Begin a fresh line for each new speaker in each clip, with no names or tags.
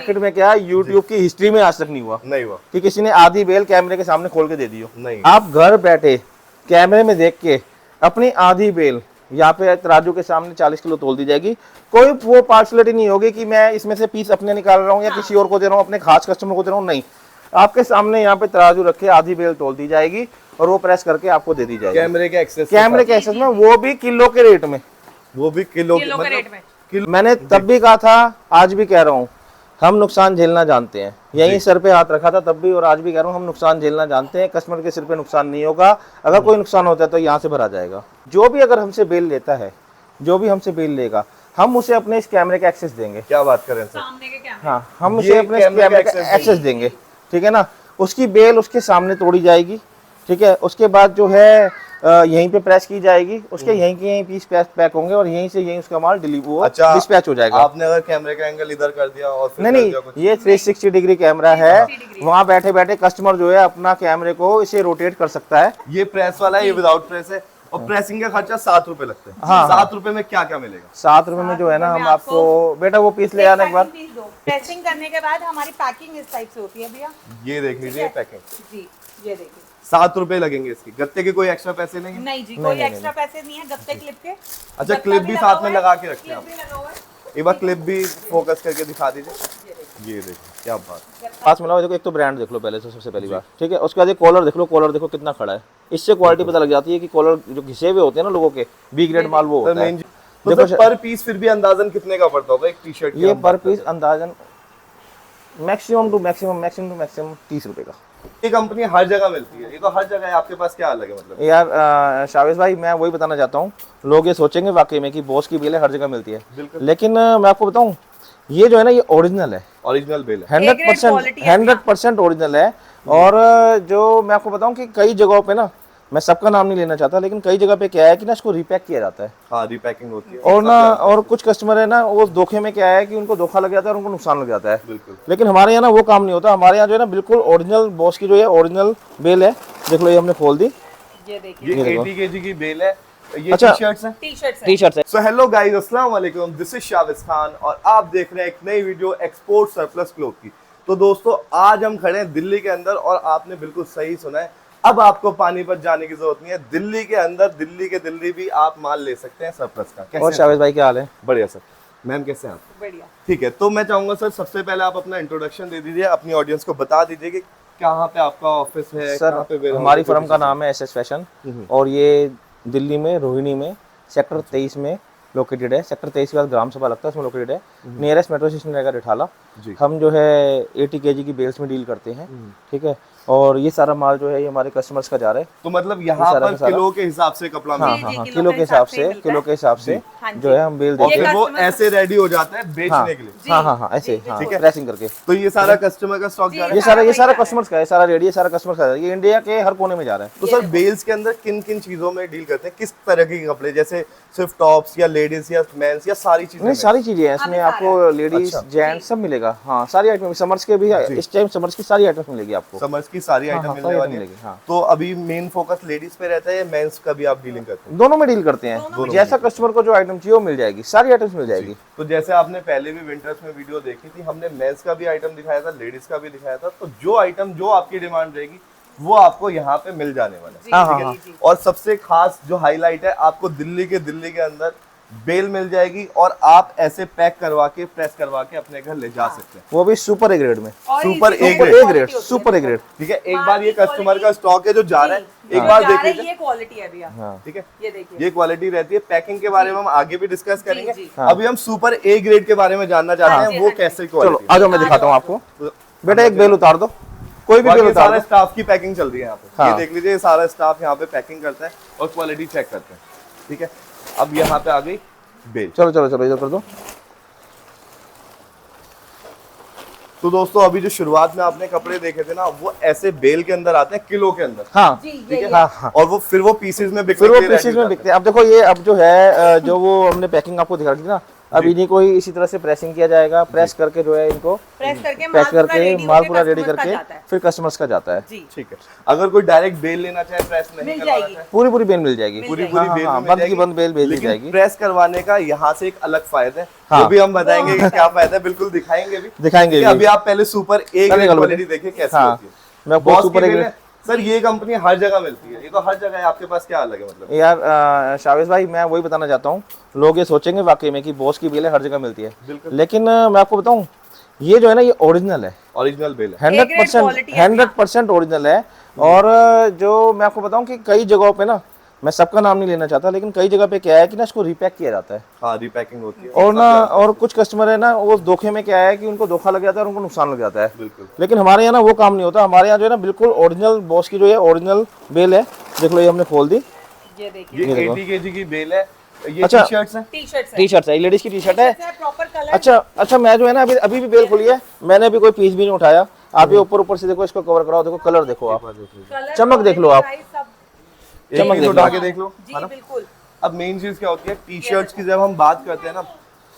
Market में क्या YouTube की हिस्ट्री में आज तक नहीं हुआ कि किसी ने आधी बेल कैमरे के सामने खोल के दे दी हो।
नहीं,
आप घर बैठे कैमरे में देख के अपनी आधी बेल यहाँ पे तराजू के सामने 40 किलो तोल दी जाएगी। कोई वो पार्शलिटी नहीं होगी कि मैं इसमें से पीस अपने निकाल रहा हूँ या किसी और को दे रहा हूँ, अपने खास कस्टमर को दे रहा हूँ, नहीं। आपके सामने यहाँ पे तराजू रखे आधी बेल तोल दी जाएगी और वो प्रेस करके आपको दे दी जाएगी
कैमरे के
एक्सेस में, वो भी किलो के रेट में,
वो भी किलो
के रेट में।
मैंने तब भी कहा था, आज भी कह रहा हूँ, हम नुकसान झेलना जानते हैं। यही सर पे हाथ रखा था तब भी और आज भी कह रहा हूँ, हम नुकसान झेलना जानते हैं। कस्टमर के सिर पे नुकसान नहीं होगा। अगर कोई नुकसान होता है तो यहाँ से भरा जाएगा। जो भी अगर हमसे बेल लेता है, जो भी हमसे बेल लेगा, हम उसे अपने इस कैमरे का एक्सेस देंगे।
क्या बात करें सर?
सामने के कैमरे।
हाँ, हम उसे अपने इस कैमरे का एक्सेस देंगे, ठीक है ना। उसकी बेल उसके सामने तोड़ी जाएगी, ठीक है। उसके बाद जो है यहीं पे प्रेस की जाएगी, उसके यहीं के यहीं पीस पैक होंगे और यहीं से यहीं उसका माल डिस्पैच हो जाएगा।
आपने अगर कैमरे का एंगल इधर कर दिया और फिर
नहीं, ये 360 डिग्री कैमरा है। वहाँ बैठे बैठे कस्टमर जो है अपना कैमरे को इसे रोटेट कर सकता है।
ये प्रेस वाला है, ये विदाउट प्रेस है और प्रेसिंग का खर्चा 7 रुपए लगता है।
हाँ,
7 रुपए में क्या क्या मिलेगा?
7 रुपए में जो है ना, हम आपको बेटा वो पीस ले आना एक बार।
प्रेसिंग करने के बाद हमारी पैकिंग इस टाइप से होती है भैया।
ये देख लीजिए पैकिंग
जी, ये देखिए
7 रुपए लगेंगे इसकी। गत्ते के कोई एक्स्ट्रा पैसे नहीं?
नहीं जी, कोई एक्स्ट्रा पैसे नहीं है। गत्ते क्लिप के।
अच्छा, क्लिप भी साथ में लगा के रखते हैं आप। एक बार क्लिप भी फोकस करके दिखा दीजिए। ये देखिए क्या बात।
पास मिला देखो, एक तो ब्रांड देख लो पहले से, सबसे पहली बार, ठीक है। उसके बाद ये कॉलर देख लो, कॉलर देखो कितना खड़ा है। इससे क्वालिटी पता लग जाती है कि कॉलर जो घिसे हुए होते हैं ना लोगों के, बी ग्रेड माल वो होता है।
तो सर पर पीस फिर भी अंदाजन कितने का पड़ता होगा एक टी शर्ट?
ये पर पीस अंदाजन मैक्सिमम टू मैक्सिमम 30 रुपए का।
ये कंपनी हर जगह मिलती है, ये तो हर जगह है। आपके पास क्या अलग है मतलब?
यार शावेज भाई, मैं वही बताना चाहता हूँ, लोग ये सोचेंगे वाकई में कि बॉस की बेल हर जगह मिलती है, लेकिन मैं आपको बताऊँ, ये जो है ना, ये ओरिजिनल है,
ओरिजिनल बेल है,
100% ओरिजिनल है। और जो मैं आपको बताऊं कि कई जगहों पे ना, मैं सबका नाम नहीं लेना चाहता, लेकिन कई जगह पे क्या है कि ना इसको रिपैक किया जाता है।
हाँ, रिपैकिंग होती है।
और ना, और कुछ कस्टमर है ना, वो धोखे में क्या है कि उनको धोखा लग जाता है और उनको नुकसान लग जाता है।
बिल्कुल।
लेकिन हमारे यहाँ ना वो काम नहीं होता। हमारे यहाँ जो है ना, बिल्कुल ओरिजिनल बॉस की जो है ओरिजिनल बेल है। देख लो, ये हमने खोल दी।
ये देखिए,
ये 80 kg की बेल है। ये
अच्छा,
टी-शर्ट्स हैं।
टी-शर्ट्स है।
सो हेलो गाइस, अस्सलाम वालेकुम, दिस इज शावेज खान और आप देख रहे हैं एक नई वीडियो एक्सपोर्ट सरप्लस क्लोथ की। तो दोस्तों, आज हम खड़े हैं दिल्ली के अंदर और आपने बिल्कुल सही सुना है। अब आपको पानीपत जाने की जरूरत नहीं है। दिल्ली के अंदर, दिल्ली भी आप माल ले सकते हैं सरप्लस का।
और शावेज भाई क्या हाल है?
बढ़िया सर। मैम कैसे हैं आप?
बढ़िया।
ठीक है, तो मैं चाहूंगा सर, सबसे पहले आप अपना इंट्रोडक्शन दे दीजिए, अपनी ऑडियंस को बता दीजिए कि कहाँ पे आपका ऑफिस है।
सर, हमारी फर्म का नाम है SS फैशन और ये दिल्ली में रोहिणी में सेक्टर 23 में लोकेटेड है। सेक्टर 23 के बाद ग्राम सभा लगता है, उसमें लोकेटेड है। नियरेस्ट मेट्रो स्टेशन रहेगा रिठाला। हम जो है 80 kg की बेल्स में डील करते हैं, ठीक है। और ये सारा माल जो है ये हमारे कस्टमर्स का जा रहा है।
तो मतलब यहाँ पर किलो के हिसाब से कपड़ा
हाँ,
मिलता है?
हाँ, किलो के हिसाब से जो है हम बेल देते हैं।
और वो ऐसे रेडी हो जाता है बेचने के लिए?
हाँ, ऐसे ठीक है, प्रेसिंग करके।
तो ये सारा कस्टमर का स्टॉक जा रहा है?
ये सारा कस्टमर्स का है, सारा रेडी है, सारा कस्टमर्स का है। ये इंडिया के हर कोने में जा रहा है।
तो सर, बेल्स के अंदर किन किन चीजों में डील करते हैं? किस तरह के कपड़े, जैसे सिर्फ टॉप्स या लेडीज या मेंस या सारी चीजें?
नहीं, सारी चीजें हैं इसमें, आपको लेडीज जेंट्स सब मिलेगा। हाँ, सारी आइटम, समर्स के भी इस टाइम समर्स की सारी आइटम मिलेगी आपको।
समर्स की सारी आइटम मिलने वाली है। तो अभी मेन फोकस लेडीज पे रहता है या मेंस का भी आप डीलिंग करते हैं?
दोनों में डील करते हैं। जैसा कस्टमर को जो आइटम चाहिए वो मिल जाएगी, सारी आइटम्स मिल जाएगी।
तो जैसे आपने पहले भी विंटर्स में वीडियो देखी थी, हमने मेंस का भी आइटम दिखाया था, लेडीज का भी दिखाया था। तो जो आइटम जो आपकी डिमांड रहेगी वो आपको यहाँ पे मिल जाने वाला है, ठीक है। और सबसे खास जो हाईलाइट है, आपको दिल्ली के अंदर बेल मिल जाएगी और आप ऐसे पैक करवा के, प्रेस करवा के अपने घर ले जा सकते हैं,
वो भी सुपर ए ग्रेड में।
सुपर ए ग्रेड, ठीक है। एक बार ये कस्टमर का स्टॉक है जो जा रहा है, एक बार देख लीजिए।
ये क्वालिटी है भैया,
ठीक है,
ये देखिए,
ये क्वालिटी रहती है। पैकिंग के बारे में हम आगे भी डिस्कस करेंगे। अभी हम सुपर ए ग्रेड के बारे में जानना चाहते हैं, वो कैसे क्वालिटी।
चलो आ जाओ, मैं दिखाता हूँ आपको। बेटा एक बेल उतार दो, कोई भी बेल उतार
सारा स्टाफ की पैकिंग चल रही है यहाँ पे। ये देख लीजिए, सारा स्टाफ यहाँ पे पैकिंग करता है और क्वालिटी चेक करते हैं, ठीक है। अब यहाँ पे आ गई बेल।
चलो इधर कर दो।
तो दोस्तों, अभी जो शुरुआत में आपने कपड़े देखे थे ना, वो ऐसे बेल के अंदर आते हैं, किलो के अंदर।
हाँ,
ठीक है। हाँ। और वो फिर वो पीसेज में बिकते हैं।
अब देखो, ये अब जो है जो वो हमने पैकिंग आपको दिखा दी ना, अब इन्हीं को ही इसी तरह से प्रेसिंग किया जाएगा, प्रेस करके जो है इनको
प्रेस करके
पैक करके माल पूरा रेडी
कस्टमर का
करके
जाता है।
फिर कस्टमर्स का जाता है।
जी
ठीक है। अगर कोई डायरेक्ट बेल लेना चाहे, प्रेस नहीं
मिल
करवाना
जाएगी।
चाहे,
पूरी पूरी बेल मिल जाएगी।
पूरी
जाएगी।
पूरी
हाँ,
बेल
हाँ,
में
बंद
मिल
की बंद बेल भेज दी
लेकिन
जाएगी।
प्रेस करवाने का यहाँ से एक अलग फायदा है,
हाँ।
वो भी हम बताएंगे कि क्या फायदा है, बिल्कुल दिखाएंगे भी।
दिखाएंगे
ठीक है,
भी।
अभी आप पहले सुपर ए
चलेगा
ग्रेड
लो
क्वालिटी
बेटे।
देखिए कैसी
हाँ,
होती है।
मैं आपको
बॉस
सुपर
की
ए
बेल
ग्रेड-
है। सर ये कंपनी हर जगह मिलती है, ये तो हर जगह है, आपके पास क्या अलग है मतलब?
यार शावेज भाई, मैं वही बताना चाहता हूँ, लोग ये सोचेंगे वाकई में कि बॉस की बेल है हर जगह मिलती है,
बिल्कुल।
लेकिन मैं आपको बताऊँ, ये जो है ना, ये ओरिजिनल है,
ओरिजिनल बेल है।
100% ओरिजिनल है। और जो मैं आपको बताऊं कि कई जगहों पे ना, मैं सबका नाम नहीं लेना चाहता, लेकिन कई जगह पे क्या है कि ना इसको रिपैक किया जाता है,
हाँ, रीपैकिंग होती है
और ना और कुछ कस्टमर है ना, वो धोखे में क्या है कि उनको धोखा लग जाता है और उनको नुकसान लग जाता है।
बिल्कुल।
लेकिन हमारे यहाँ ना वो काम नहीं होता, हमारे यहाँ जो है ना बिल्कुल ओरिजिनल बॉस की जो है ओरिजिनल बेल है। देख लो, ये हमने खोल दी,
ये देखिए
ये
देखो।
80 केजी की बेल है। ये
अच्छा।
टी-शर्ट्स हैं।
टी-शर्ट्स है।
टी शर्ट है, लेडीज की टी शर्ट है।
Proper colour.
अच्छा, मैं जो है ना अभी भी बेल खोली है, मैंने अभी कोई पीस भी नहीं उठाया। आप ये ऊपर से देखो, इसको कवर कराओ, देखो कलर देखो आप,
कलर,
चमक देख लो आप।
प्राइस सब।
एक
चमक
पीस
देख
उठा
लो।
के देख लो,
जी
है ना?
बिल्कुल।
अब मेन चीज क्या होती है, टी-शर्ट्स की जब हम बात करते हैं ना,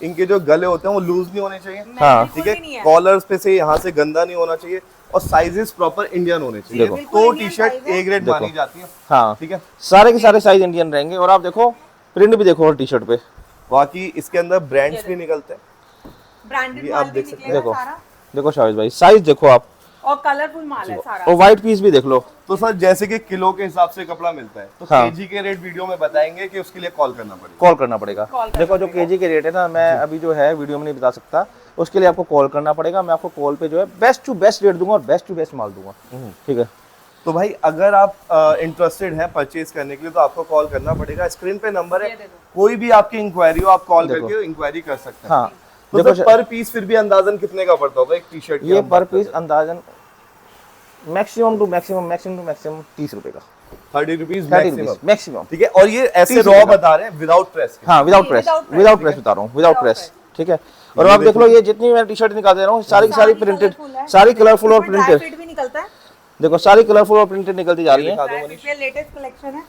इनके जो गले होते हैं वो लूज नहीं होने चाहिए।
हाँ।
ठीक
बिल्कुल भी नहीं
है,
है।
कॉलर्स पे से यहाँ से गंदा नहीं होना चाहिए, और साइजेस प्रॉपर इंडियन होने चाहिए।
देखो।
बिल्कुल
तो
Indian
टी-शर्ट
size है।
ए ग्रेड
देखो।
मानी जाती है।
हाँ,
ठीक है,
सारे के सारे साइज इंडियन रहेंगे। और आप देखो, प्रिंट भी देखो टी शर्ट पे,
बाकी इसके अंदर ब्रांड्स भी निकलते हैं।
ब्रांडेड
ये
माल
आप
भी
देख सकते
निकलेगा
देखो।
सारा,
देखो शाहिद भाई, साइज देखो आप,
और कलरफुल माल है सारा।
और व्हाइट पीस भी देख लो।
तो सर जैसे कि किलो के हिसाब से कपड़ा मिलता है, तो
हाँ।
केजी के रेट वीडियो में बताएंगे कि उसके लिए कॉल करना पड़ेगा।
कॉल करना पड़ेगा।
कॉल करना
देखो, जो केजी के रेट है ना, मैं अभी जो है वीडियो में नहीं बता सकता, उसके लिए आपको कॉल करना पड़ेगा। मैं आपको कॉल पे जो है बेस्ट टू बेस्ट रेट दूंगा और बेस्ट टू बेस्ट माल दूंगा। ठीक है।
तो भाई अगर आप इंटरेस्टेड हैं परचेज करने के लिए, तो आपको कॉल करना पड़ेगा। स्क्रीन पे नंबर है,
ये देखो।
कोई भी आपकी इंक्वायरी हो, आप कॉल
देखो।
करके इंक्वायरी कर सकते हैं।
हाँ,
तो
देखो
सर पर पीस फिर भी अंदाजन कितने का पड़ता होगा एक टी शर्ट?
ये पर पीस अंदाजन मैक्सिमम टू मैक्सिमम 30 रुपए का,
30 रुपीज
30
मैक्सिमम।
Rupees maximum.
ठीक है, और ये ऐसे
30
रॉ
रुपए का।
बता रहे हैं विदाउट प्रेस।
हाँ, विदाउट
जी,
प्रेस,
without press,
विदाउट
ठीक
प्रेस
है।
बता रहा हूँ, विदाउट
Without
प्रेस। ठीक है।
ये
और आप देख
देखो।
लो, ये जितनी मैं टी शर्ट निकाल दे रहा हूँ, सारी की सारी प्रिंटेड,
colourful है।
सारी कलरफुल और
इसमें dry
प्रिंटेड।
fit भी निकलता है।
देखो, सारी कलरफुल और प्रिंटेड निकलती जा रही है।
दिखा दो
Dry
मनीष।
fit ये लेटेस्ट कलेक्शन है।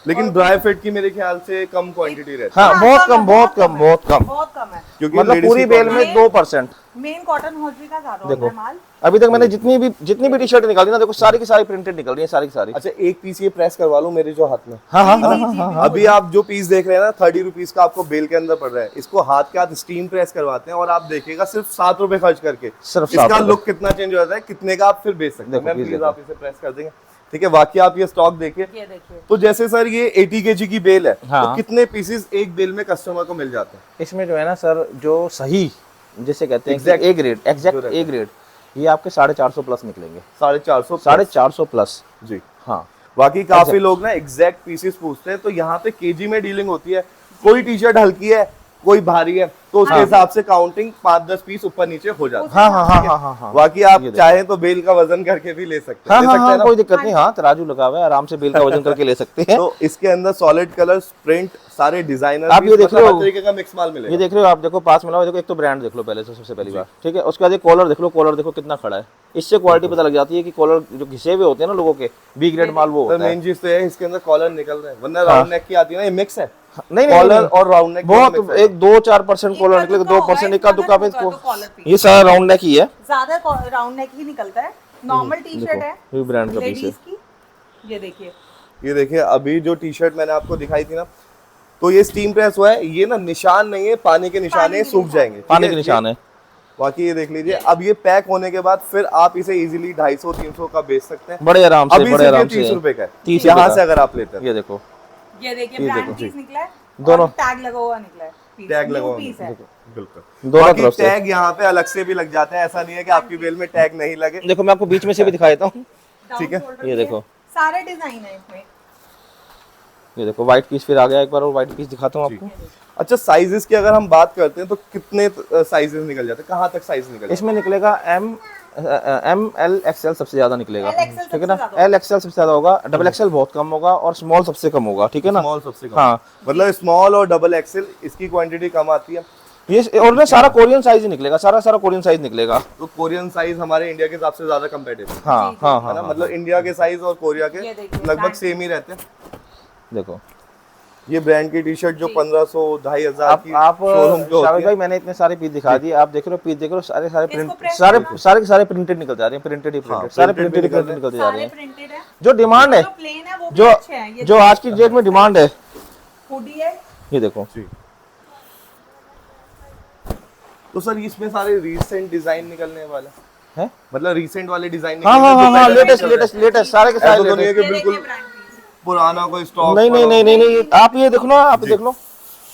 लेकिन ड्राई फिट की मेरे ख्याल से कम क्वांटिटी रहती है,
हाँ, बहुत कम, बहुत
है,
कम, बहुत कम।
बहुत कम है।
क्योंकि
मतलब
ladies
पूरी
की
बेल
quantity-
में 2%।
मेन कॉटन हॉजरी का ज्यादा होता
देखो,
है माल।
अभी तक मैंने जितनी भी टी शर्ट निकाली ना, देखो सारी की सारी प्रिंटेड निकल रही है, सारी की सारी।
अच्छा, एक पीस ये प्रेस करवा लूं मेरे जो हाथ में।
हाँ हाँ
जी,
हाँ
जी,
हाँ
जी,
हाँ।
अभी आप जो पीस देख रहे हैं ना, 30 रुपीज का आपको बेल के अंदर पड़ रहा है। इसको हाथ के हाथ स्टीम प्रेस करवाते हैं, और आप देखिएगा सिर्फ 7 रुपए खर्च करके
सिर्फ 7
इसका
रुपए।
लुक कितना चेंज हो जाता है, कितने का आप फिर बेच सकते हैं।
देखो,
मैम
please
प्लीज
देखो।
आप इसे प्रेस कर देंगे। ठीक है, बाकी आप ये स्टॉक देखिए।
ये देखिए।
तो जैसे सर ये 80 केजी की बेल है,
हाँ।
तो कितने पीसेस एक बेल में कस्टमर को मिल जाते हैं?
इसमें जो है ना सर, जो सही जिसे कहते हैं
Exact-
ए ग्रेड,
जो
एग्जैक्ट
रहता
ए ग्रेड, ये आपके 450 प्लस निकलेंगे।
450
450 प्लस।
जी।
हाँ,
बाकी काफी
Exact।
लोग ना एग्जैक्ट पीसेस पूछते हैं, तो यहाँ पे केजी में डीलिंग होती है। कोई टी शर्ट हल्की है, कोई भारी है, तो उसके हिसाब से काउंटिंग 5-10 पीस ऊपर नीचे हो जाती है।
हाँ हाँ हाँ हाँ हाँ हाँ।
बाकी आप
ये देखो।
चाहें तो बेल का वजन करके भी ले सकते हैं।
हाँ
ले
हाँ
सकते हैं
हाँ,
ना?
कोई दिक्कत नहीं। हाँ, तराजू लगा हुआ है, आराम से बेल का वजन करके ले सकते हैं।
तो इसके अंदर सॉलिड कलर्स, प्रिंट, सारे डिजाइनर,
आप ये देख रहे हो,
हर तरीके का मिक्स माल
ये
मिलेगा।
देख रहे हो आप, देखो पास मिला हुआ है, देखो एक तो ब्रांड देख लो पहले से, सबसे पहली बार। ठीक है, उसके बाद ये कॉलर देख लो, कॉलर देखो कितना खड़ा है। इससे क्वालिटी पता लग जाती है कि कॉलर जो घिसे हुए होते हैं ना लोगों के, बी ग्रेड माल वो
सर
होता है।
मेन चीज तो है इसके अंदर कॉलर निकल रहे हैं, वरना
हाँ।
राउंड नेक की आती है ना, ये मिक्स है।
नहीं नहीं
कॉलर
नहीं,
और राउंड नेक
बहुत
दोनों mix है।
एक 2-4% कॉलर निकलेगा, 2% इक्का दुक्का पे
तो कॉलर पीस।
ये सारा राउंड नेक ही है।
ज्यादा राउंड नेक ही निकलता है। नॉर्मल टी शर्ट है
ये ब्रांड का पीस है।
लेडीज की। ये देखिए।
ये देखिए, अभी जो टी शर्ट मैंने आपको दिखाई थी ना, तो ये स्टीम प्रेस हुआ है। ये ना निशान नहीं है, पानी के निशान
पानी
है,
के
सूख
निशान।
जाएंगे।
पानी
ठीक
के निशान है।
बाकी ये देख लीजिए, अब ये पैक होने के बाद फिर आप इसे इजीली 250-300 का बेच सकते हैं।
बड़े आराम से,
अभी
बड़े
सिर्फ ये
आराम
30
से।
रुपए का है,
30
यहाँ
रुपए
से
का।
अगर आप लेते हैं।
ये देखो,
ये देखिए,
ये
ब्रांड
देखो।
पीस निकला है।
दोनों।
टैग लगा हुआ निकला है। piece,
टैग
new
लगा हुआ
piece है।
बिल्कुल।
दोनों
बाकी
तरफ से।
टैग यहाँ पे अलग से भी लग जाते हैं, ऐसा नहीं है कि आपकी बेल में टैग नहीं लगे।
देखो मैं आपको बीच में से भी दिखा देता हूँ।
Down
ठीक है,
shoulder
ये
भी
देखो।
है। सारे डिजाइन है इसमें।
ये देखो, व्हाइट पीस फिर आ गया एक बार, और व्हाइट पीस दिखाता हूँ आपको।
अच्छा, साइजेस की अगर हम बात करते हैं तो कितने साइजेस निकल जाते हैं, कहाँ तक साइज निकल जाते
इसमें निकलेगा एम एल एक्सएल सबसे ज्यादा निकलेगा।
LXL
ठीक है
सबसे
ना,
ज्यादा
एल एक्सएल सबसे ज्यादा होगा, डबल एक्सएल बहुत कम होगा, और स्मॉल सबसे कम होगा। ठीक है ना।
स्मॉल सबसे कम?
हाँ,
मतलब स्मॉल और डबल एक्सेल इसकी क्वांटिटी कम आती है।
ये और ना सारा कोरियन साइज ही निकलेगा, सारा सारा कोरियन साइज निकलेगा।
तो कोरियन साइज हमारे इंडिया के हिसाब से ज्यादा कंपेटिटिव है
हाँ हाँ
ना,
हाँ,
मतलब इंडिया के साइज और कोरिया के
ये देखिए,
लगभग
brand-
सेम ही रहते हैं।
देखो
ये ब्रांड की टी शर्ट जो 1500 2500 की
आप
शोरूम पे
शाबिर
होती है।
भाई, मैंने इतने सारे पीस दिखा दिए, आप देख रहे हो पीस, देख रहे हो सारे सारे प्रिंट,
press
सारे
करना।
सारे सारे प्रिंटेड निकल जा रहे हैं, प्रिंटेड ही प्रिंटेड, सारे
printed भी
प्रिंटेड
निकल
प्रिंटेड
रहे हैं।
निकलते जा रहे
सारे
हैं।
प्रिंटेड है।
जो डिमांड है,
जो प्लेन है वो भी
जो
अच्छे हैं। ये
जो आज की डेट में डिमांड है,
हुडी है।
ये देखो।
जी। तो सर इसमें सारे रीसेंट डिजाइन निकलने वाले
है,
मतलब रीसेंट वाले डिजाइन
हाँ हाँ हाँ हाँ, लेटेस्ट लेटेस्ट लेटेस्ट सारे के
ऐसा
सारे
तो नहीं है
लेटेस्ट।
कि बिल्कुल पुराना कोई स्टॉक
नहीं नहीं नहीं नहीं नहीं, आप ये देखो ना, आप देख लो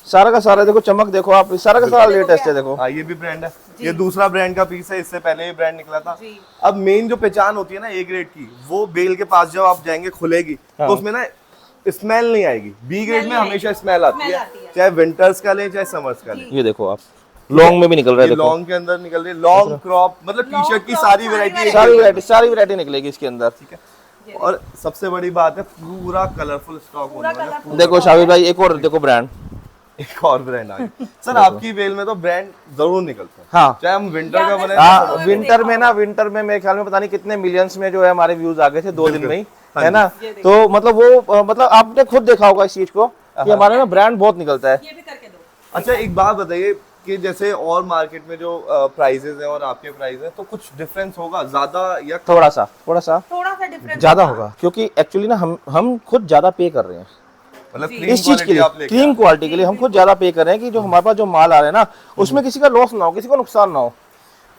सारा का सारा, देखो चमक देखो आप, सारा का सारा लेटेस्ट है, देखो।
हाँ ये भी ब्रांड है, ये दूसरा ब्रांड का पीस है, इससे पहले ये ब्रांड निकला था।
जी।
अब मेन जो पहचान होती है ना ए ग्रेड की, वो बेल के पास जब आप जाएंगे खुलेगी
हाँ।
तो उसमें ना स्मेल नहीं आएगी। बी ग्रेड में
नहीं
हमेशा स्मेल आती
स्मेल
है,
आती है।
चाहे विंटर्स का ले चाहे समर्स का ले।
ये देखो आप, लॉन्ग में भी निकल रहा है,
ये
देखो
लॉन्ग के अंदर निकल रही है, लॉन्ग क्रॉप, मतलब टी शर्ट की
crop,
सारी
सारी
वैरायटी
सारी वैरायटी निकलेगी इसके अंदर।
ठीक है। और सबसे बड़ी बात है पूरा कलरफुल स्टॉक होने वाला है।
कलरफुल।
देखो शाबिर भाई, एक और देखो ब्रांड।
एक और ब्रांड आ गया सर, आपकी बेल में तो ब्रांड जरूर निकलते हैं,
हाँ
चाहे हम विंटर का बनाए
हाँ, विंटर में ना, विंटर में मेरे ख्याल में पता नहीं कितने मिलियंस में जो है हमारे व्यूज आ गए थे 2 दिन में ही, है ना। तो मतलब वो मतलब आपने खुद देखा होगा इस चीज को कि हमारे ना ब्रांड बहुत निकलता है।
ये भी करके दो।
अच्छा एक बात बताइए कि जैसे और मार्केट में जो प्राइसेस है और आपके प्राइस है, तो कुछ डिफरेंस होगा ज्यादा या
थोड़ा सा
थोड़ा सा डिफरेंस
ज्यादा होगा, क्योंकि एक्चुअली ना हम खुद ज्यादा पे कर रहे हैं
मतलब
इस चीज के लिए, क्लीन क्वालिटी के लिए हम खुद ज्यादा पे कर रहे हैं कि जो हमारे पास जो माल आ रहा है ना, उसमें किसी का लॉस ना हो, किसी को नुकसान ना हो।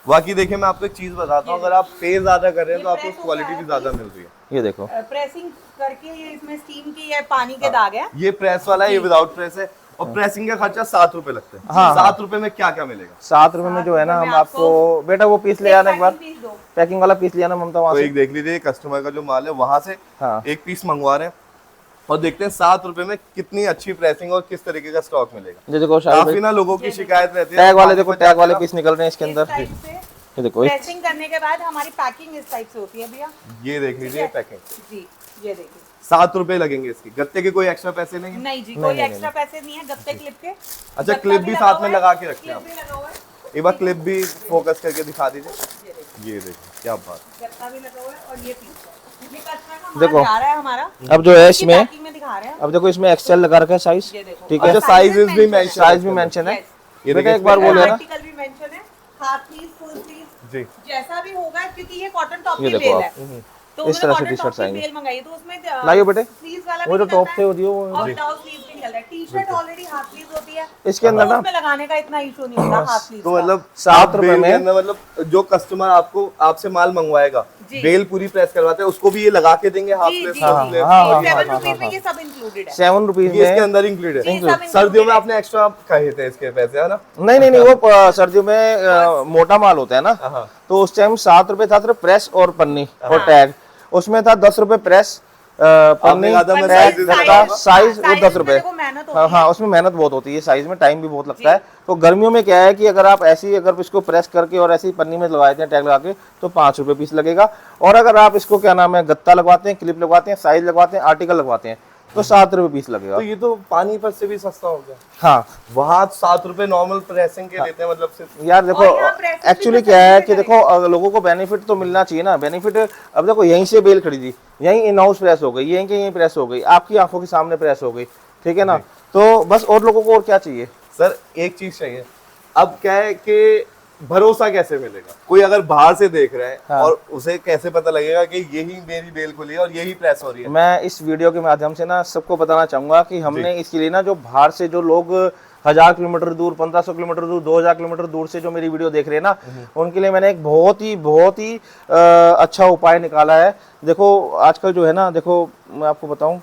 बाकी देखिए मैं आपको एक चीज बताता हूँ, अगर आप पे ज्यादा कर रहे हैं तो आपको
press
क्वालिटी
होता
भी
है
ज्यादा मिल रही है।
ये देखो,
प्रेसिंग करके ये इसमें स्टीम की या पानी के दाग है।
ये प्रेस वाला है, ये विदाउट प्रेस है, और प्रेसिंग का खर्चा 7 रुपए लगता है।
हाँ,
7 रुपए में क्या क्या मिलेगा?
7 रुपए में जो है ना, हम आपको बेटा वो पीस ले आना एक बार,
पीस दो।
पैकिंग वाला पीस ले आना ममता वहां
तो
से।
एक देख लीजिए कस्टमर का जो माल है वहां से
हाँ।
एक पीस मंगवा रहे हैं और देखते हैं 7 रुपए में कितनी अच्छी प्रेसिंग और किस तरीके का स्टॉक मिलेगा।
ये देखो शाबिर
काफी
भाई,
ना लोगों की शिकायत रहती है,
टैग वाले देखो, टैग वाले पीस निकल रहे हैं इसके
इस
अंदर।
टाइप से
ये देखो, एक
प्रेसिंग करने के बाद हमारी पैकिंग इस टाइप से होती है भैया।
ये देख लीजिए पैकिंग,
जी ये देखिए।
7 रुपए लगेंगे इसकी, गत्ते के कोई एक्स्ट्रा पैसे नहीं है।
नहीं जी, कोई एक्स्ट्रा पैसे नहीं है गत्ते क्लिप के।
अच्छा
गत्ता
क्लिप भी
लगा
साथ
हुआ
में
है,
लगा के रखते हैं
क्लिप भी लगा हुआ है।
आप, एक बार क्लिप भी फोकस करके दिखा दीजिए। ये देखिए क्या बात,
गत्ता भी लगा हुआ है और ये पीस है। ये कस्टमर का
देखो।
माल जा रहा है हमारा।
अब जो है
इसकी
इसमें,
पैकिंग में दिखा रहे हैं।
अब देखो इसमें एक्सेल लगा रखा है साइज,
ये देखो।
ठीक
और
है,
अच्छा साइजेस भी मेंशन,
साइज भी मेंशन है।
Yes।
ये
बेटा
देखिए
एक बार बोलो ना,
आर्टिकल भी मेंशन है, हाफ स्लीव, फुल स्लीव
जी
जैसा भी होगा, क्योंकि ये कॉटन टॉप
ये
की
देखो
बेल
आप,
है। तो
इस तरह से
उन्होंने
टी-शर्ट्स
कॉटन टॉप की
आएंगी।
बेल मंगाई, तो उसमें
लाइयो बेटे,
स्लीव्स वाला
वो
भी
जो टॉप
निकलता
से
है
होती है वो
और डाउन स्लीव्स भी निकलता है। टी-शर्ट ऑलरेडी हाफ स्लीव्स होती है,
इसके अंदर
तो
ना
उसमें लगाने का इतना इशू नहीं होता हाफ स्लीव्स
तो मतलब
7 रुपए
बेल के
में,
अंदर मतलब जो कस्टमर आपको आपसे माल मंगवाएगा,
जी।
बेल पूरी प्रेस करवाते हैं उसको भी ये लगा के देंगे हाफ
जी,
प्लेट,
जी,
फुल
हाँ,
प्लेट।
हाँ, हाँ,
7 रुपीज में ये सब इंक्लूडेड है।
7 रुपीज
ये इसके
में।
अंदर इंक्लूडेड
जी,
है।
सब included
सर्दियों में
है।
आपने एक्स्ट्रा कहे थे इसके पैसे, है ना?
नहीं नहीं नहीं, वो सर्दियों में मोटा माल होता है ना,
हाँ।
तो उस टाइम 7 रुपए था सिर्फ प्रेस और पन्नी और टैग, उसमें था 10 रुपए प्रेस, पन्नी,
कहा था मैं
टैग,
size
गत्ता, साइज और 10 रुपए।
देखो मेहनत होती
हाँ
है।
हाँ, उसमें मेहनत बहुत होती है, साइज में टाइम भी बहुत लगता है। तो गर्मियों में क्या है कि अगर आप ऐसी, अगर इसको प्रेस करके और ऐसी पन्नी में लगवाते हैं टैग लगा के, तो 5 रुपए पीस लगेगा। और अगर आप इसको क्या नाम है, गत्ता लगवाते हैं, क्लिप लगवाते हैं, साइज लगवाते हैं, आर्टिकल लगवाते हैं, तो 7 रुपए पीस लगेगा।
तो ये तो पानीपत से भी सस्ता हो गया।
हाँ
वहाँ 7 रुपए नॉर्मल प्रेसिंग के लेते हैं, मतलब सिर्फ।
यार देखो,
और यहाँ press भी
एक्चुअली
तो
क्या है
सभी
कि
पे
देखो लोगों को बेनिफिट तो मिलना चाहिए ना, बेनिफिट। अब देखो यहीं से बेल खरीदी, यहीं इन हाउस प्रेस हो गई, यहीं के यहीं प्रेस हो गई, आपकी आंखों के सामने प्रेस हो गई, ठीक है ना। तो बस और लोगों को और क्या चाहिए।
सर एक चीज चाहिए, अब क्या है कि भरोसा कैसे मिलेगा? कोई अगर बाहर से देख रहा है
हाँ।
और उसे कैसे पता लगेगा कि यही मेरी बेल खुली है और यही प्रेस हो रही है?
मैं इस वीडियो के माध्यम से ना सबको बताना चाहूंगा कि हमने इसके लिए ना, जो बाहर से जो लोग 1000 किलोमीटर दूर, 1500 किलोमीटर दूर, 2000 किलोमीटर दूर से जो मेरी वीडियो देख रहे हैं ना, उनके लिए मैंने एक बहुत ही अच्छा उपाय निकाला है। देखो आजकल जो है ना, देखो मैं आपको बताऊं,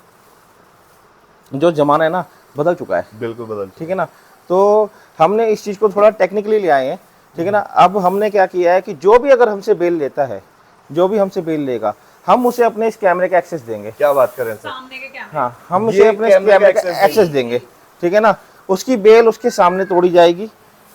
जो जमाना है ना बदल चुका है,
बिल्कुल बदल।
ठीक है ना। तो हमने इस चीज़ को थोड़ा टेक्निकली ले आए हैं, ठीक है ना। अब हमने क्या किया है कि जो भी अगर हमसे बेल लेता है, जो भी हमसे बेल लेगा, हम उसे अपने इस कैमरे का एक्सेस देंगे।
क्या बात कर रहे हैं सर?
सामने के कैमरे।
हाँ, हम
ये
उसे अपने इस
कैमरे का
कैमरे का
access
एक्सेस देंगे, ठीक है ना। उसकी बेल उसके सामने तोड़ी जाएगी,